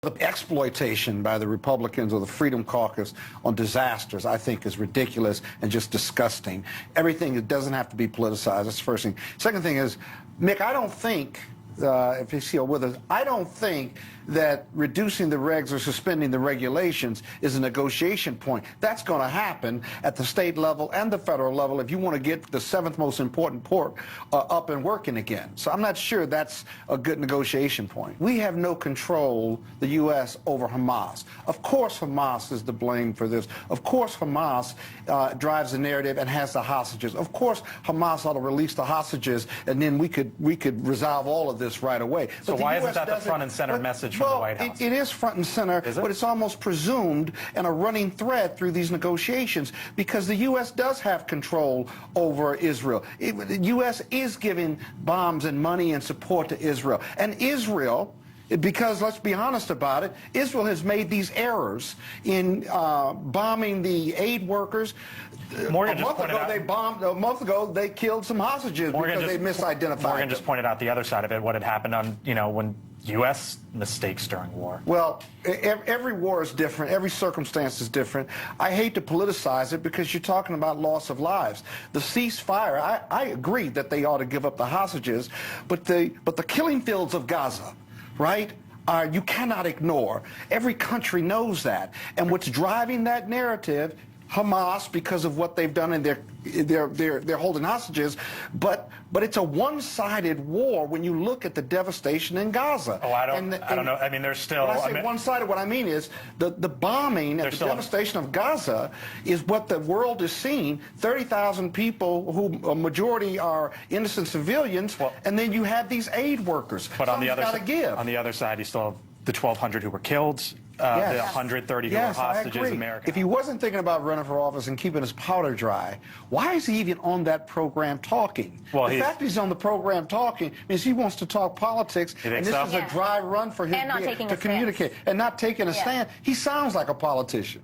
The exploitation by the Republicans or the Freedom Caucus on disasters, I think, is ridiculous and just disgusting. Everything doesn't have to be politicized. That's the first thing. Second thing is, Mick, I don't think, if he's still with us, I don't think that reducing the regs or suspending the regulations is a negotiation point. That's going to happen at the state level and the federal level if you want to get the seventh most important port up and working again. So I'm not sure that's a good negotiation point. We have no control, the U.S., over Hamas. Of course Hamas is to blame for this. Of course Hamas drives the narrative and has the hostages. Of course Hamas ought to release the hostages, and then we could resolve all of this right away. So why isn't that the front and center message from the White House? It is front and center, but it's almost presumed and a running thread through these negotiations because the U.S. does have control over Israel. The U.S. is giving bombs and money and support to Israel. And Israel, because let's be honest about it, Israel has made these errors in bombing the aid workers. A month ago they killed some hostages because they misidentified Morgan them. just pointed out the other side of it, what had happened on, when U.S. mistakes during war. Well, every war is different. Every circumstance is different. I hate to politicize it because you're talking about loss of lives. The ceasefire, I agree that they ought to give up the hostages, but the killing fields of Gaza, right, you cannot ignore. Every country knows that. And what's driving that narrative, Hamas, because of what they've done, and they're holding hostages, but it's a one-sided war when you look at the devastation in Gaza. Oh, I don't know. I mean, there's still. When I say one-sided, what I mean is the bombing and the devastation of Gaza is what the world is seeing. 30,000 people, who a majority are innocent civilians, and then you have these aid workers. But on the other side, you still have the 1,200 who were killed. The 130 who were hostages, America. If he wasn't thinking about running for office and keeping his powder dry, why is he even on that program talking? Well, the fact he's on the program talking means he wants to talk politics, and this is a dry run for him to communicate and not taking a stand. He sounds like a politician.